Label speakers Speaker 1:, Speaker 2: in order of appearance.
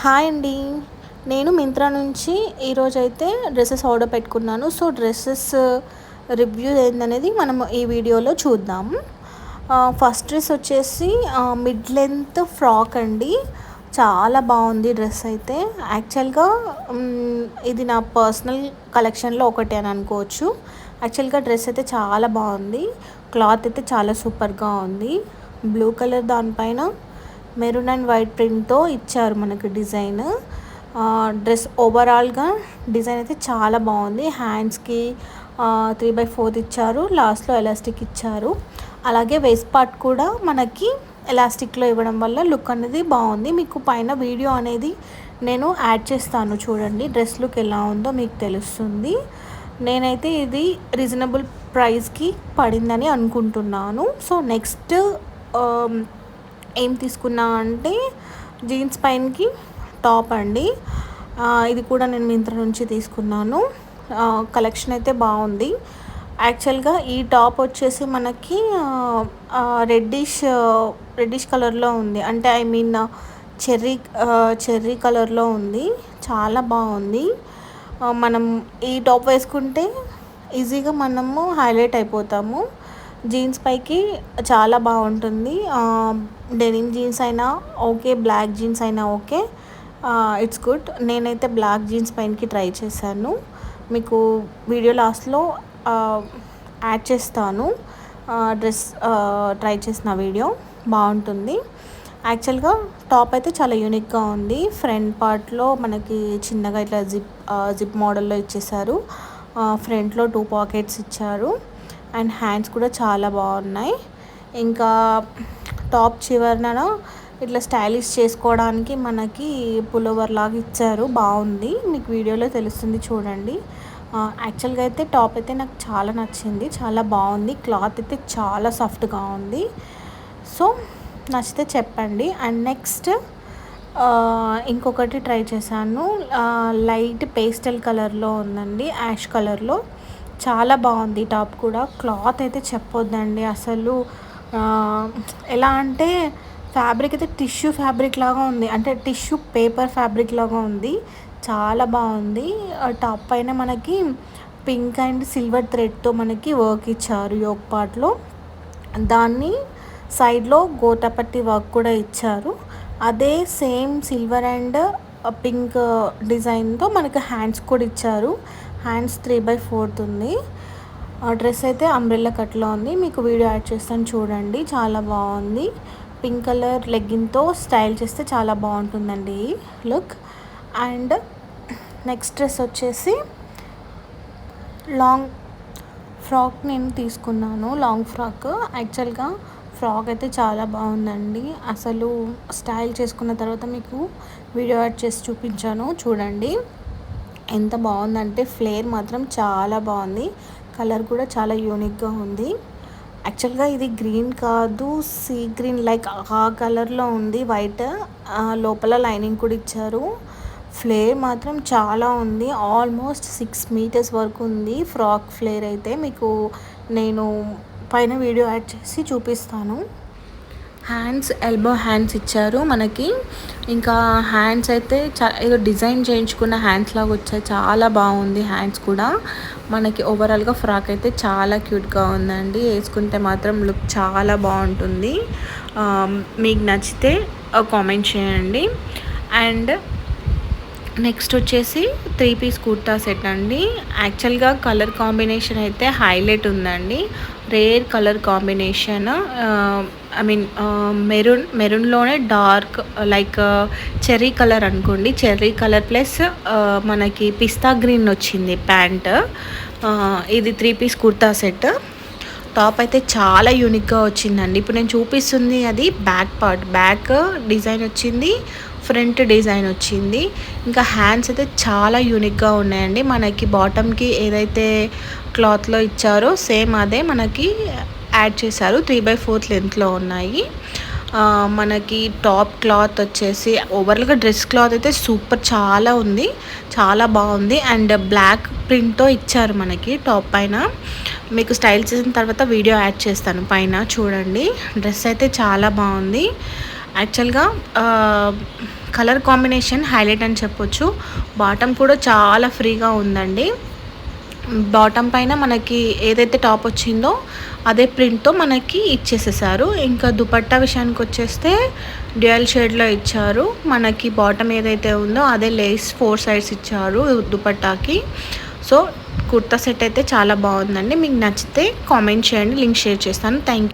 Speaker 1: Hi అండి. నేను మింత్రా నుంచి ఈరోజైతే డ్రెసెస్ ఆర్డర్ పెట్టుకున్నాను. సో, డ్రెసెస్ రివ్యూ ఏందనేది మనం ఈ వీడియోలో చూద్దాం. ఫస్ట్ డ్రెస్ వచ్చేసి మిడ్ లెంత్ ఫ్రాక్ అండి. చాలా బాగుంది డ్రెస్ అయితే. యాక్చువల్గా ఇది నా పర్సనల్ కలెక్షన్లో ఒకటి అని అనుకోవచ్చు. యాక్చువల్గా డ్రెస్ అయితే చాలా బాగుంది. క్లాత్ అయితే చాలా సూపర్గా ఉంది. బ్లూ కలర్ దానిపైన మెరూన్ అండ్ వైట్ ప్రింట్తో ఇచ్చారు మనకి డిజైన్. డ్రెస్ ఓవరాల్గా డిజైన్ అయితే చాలా బాగుంది. హ్యాండ్స్కి 3/4 ఇచ్చారు, లాస్ట్లో ఎలాస్టిక్ ఇచ్చారు. అలాగే వేస్ట్ పార్ట్ కూడా మనకి ఎలాస్టిక్లో ఇవ్వడం వల్ల లుక్ అనేది బాగుంది. మీకు పైన వీడియో అనేది నేను యాడ్ చేస్తాను, చూడండి డ్రెస్ లుక్ ఎలా ఉందో మీకు తెలుస్తుంది. నేనైతే ఇది రీజనబుల్ ప్రైస్కి పడిందని అనుకుంటున్నాను. సో నెక్స్ట్ ఏం తీసుకున్నా అంటే జీన్స్ పైనకి టాప్ అండి. ఇది కూడా నేను మింత్రా నుంచి తీసుకున్నాను. కలెక్షన్ అయితే బాగుంది. యాక్చువల్గా ఈ టాప్ వచ్చేసి మనకి రెడ్డిష్ కలర్లో ఉంది. అంటే ఐ మీన్ చెర్రీ కలర్లో ఉంది. చాలా బాగుంది. మనం ఈ టాప్ వేసుకుంటే ఈజీగా మనము హైలైట్ అయిపోతాము. జీన్స్ పైకి చాలా బాగుంటుంది. డెనిమ్ జీన్స్ అయినా ఓకే, బ్లాక్ జీన్స్ అయినా ఓకే, ఇట్స్ గుడ్. నేనైతే బ్లాక్ జీన్స్ పైనకి ట్రై చేశాను. మీకు వీడియో లాస్ట్లో యాడ్ చేస్తాను డ్రెస్ ట్రై చేసిన వీడియో. బాగుంటుంది. యాక్చువల్గా టాప్ అయితే చాలా యూనిక్గా ఉంది. ఫ్రంట్ పార్ట్లో మనకి చిన్నగా ఇట్లా జిప్ మోడల్లో ఇచ్చేసారు. ఫ్రంట్లో 2 పాకెట్స్ ఇచ్చారు. అండ్ హ్యాండ్స్ కూడా చాలా బాగున్నాయి. ఇంకా టాప్ చివరన ఇట్లా స్టైలిష్ చేసుకోవడానికి మనకి పులోవర్ లాగా ఇచ్చారు. బాగుంది, మీకు వీడియోలో తెలుస్తుంది చూడండి. యాక్చువల్గా అయితే టాప్ అయితే నాకు చాలా నచ్చింది, చాలా బాగుంది. క్లాత్ అయితే చాలా సాఫ్ట్గా ఉంది. సో నచ్చితే చెప్పండి. అండ్ నెక్స్ట్ ఇంకొకటి ట్రై చేశాను. లైట్ పేస్టల్ కలర్లో ఉందండి, యాష్ కలర్లో. చాలా బాగుంది టాప్ కూడా. క్లాత్ అయితే చెప్పొద్దండి అసలు. ఎలా అంటే ఫ్యాబ్రిక్ అయితే టిష్యూ ఫ్యాబ్రిక్ లాగా ఉంది, అంటే టిష్యూ పేపర్ ఫ్యాబ్రిక్ లాగా ఉంది. చాలా బాగుంది. టాప్ పైన మనకి పింక్ అండ్ సిల్వర్ థ్రెడ్తో మనకి వర్క్ ఇచ్చారు యోక్ పార్ట్లో. దాన్ని సైడ్లో గోటాపట్టి వర్క్ కూడా ఇచ్చారు. అదే సేమ్ సిల్వర్ అండ్ పింక్ డిజైన్తో మనకి హ్యాండ్స్ కూడా ఇచ్చారు. హ్యాండ్స్ 3/4 ఉంది. డ్రెస్ అయితే అంబ్రెల్లా కట్లో ఉంది. మీకు వీడియో యాడ్ చేస్తాను చూడండి. చాలా బాగుంది. పింక్ కలర్ లెగ్గిన్తో స్టైల్ చేస్తే చాలా బాగుంటుందండి ఈ లుక్. అండ్ నెక్స్ట్ డ్రెస్ వచ్చేసి లాంగ్ ఫ్రాక్ నేను తీసుకున్నాను. Long frock. యాక్చువల్గా ఫ్రాక్ అయితే చాలా బాగుందండి. అసలు స్టైల్ చేసుకున్న తర్వాత మీకు వీడియో యాడ్ చేసి చూపించాను చూడండి. ఎంత బాగుందంటే ఫ్లేర్ మాత్రం చాలా బాగుంది. కలర్ కూడా చాలా యూనిక్గా ఉంది. యాక్చువల్గా ఇది గ్రీన్ కాదు, సీ గ్రీన్ లైక్ ఆ కలర్లో ఉంది, వైట్. లోపల లైనింగ్ కూడా ఇచ్చారు. ఫ్లేర్ మాత్రం చాలా ఉంది. ఆల్మోస్ట్ 6 మీటర్స్ వరకు ఉంది ఫ్రాక్ ఫ్లేర్ అయితే. మీకు నేను పైన వీడియో యాడ్ చేసి చూపిస్తాను. హ్యాండ్స్ ఎల్బో హ్యాండ్స్ ఇచ్చారు మనకి. ఇంకా హ్యాండ్స్ అయితే ఏదో డిజైన్ చేయించుకున్న హ్యాండ్స్ లాగా వచ్చాయి. చాలా బాగుంది హ్యాండ్స్ కూడా. మనకి ఓవరాల్గా ఫ్రాక్ అయితే చాలా క్యూట్గా ఉందండి. వేసుకుంటే మాత్రం లుక్ చాలా బాగుంటుంది. మీకు నచ్చితే కామెంట్ చేయండి. అండ్ నెక్స్ట్ వచ్చేసి 3 పీస్ కుర్తా సెట్ అండి. యాక్చువల్గా కలర్ కాంబినేషన్ అయితే హైలైట్ ఉందండి. Rare colour combination. I mean మెరూన్లోనే డార్క్ లైక్ చెర్రీ కలర్ అనుకోండి. చెర్రీ కలర్ ప్లస్ మనకి పిస్తా గ్రీన్ వచ్చింది ప్యాంట్. ఇది 3 పీస్ కుర్తా సెట్. టాప్ అయితే చాలా యూనిక్గా వచ్చిందండి. ఇప్పుడు నేను చూపిస్తుంది అది బ్యాక్ పార్ట్. బ్యాక్ డిజైన్ వచ్చింది, ఫ్రంట్ డిజైన్ వచ్చింది. ఇంకా హ్యాండ్స్ అయితే చాలా యూనిక్గా ఉన్నాయండి. మనకి బాటమ్కి ఏదైతే క్లాత్లో ఇచ్చారో సేమ్ అదే మనకి యాడ్ చేశారు. 3/4 లెంత్లో ఉన్నాయి. మనకి టాప్ క్లాత్ వచ్చేసి ఓవరాల్గా డ్రెస్ క్లాత్ అయితే సూపర్, చాలా ఉంది, చాలా బాగుంది. అండ్ బ్లాక్ ప్రింట్తో ఇచ్చారు మనకి టాప్ పైన. మీకు స్టైల్ చేసిన తర్వాత వీడియో యాడ్ చేస్తాను పైన చూడండి. డ్రెస్ అయితే చాలా బాగుంది. యాక్చువల్గా కలర్ కాంబినేషన్ హైలైట్ అని చెప్పొచ్చు. బాటమ్ కూడా చాలా ఫ్రీగా ఉందండి. బాటమ్ పైన మనకి ఏదైతే టాప్ వచ్చిందో అదే ప్రింట్తో మనకి ఇచ్చేసేసారు. ఇంకా దుపట్టా విషయానికి వచ్చేస్తే డ్యూయల్ షేడ్లో ఇచ్చారు. మనకి బాటమ్ ఏదైతే ఉందో అదే లేస్ 4 సైడ్స్ ఇచ్చారు దుపట్టాకి. సో కుర్తా సెట్ అయితే చాలా బాగుందండి. మీకు నచ్చితే కామెంట్ చేయండి, లింక్ షేర్ చేస్తాను. Thank you.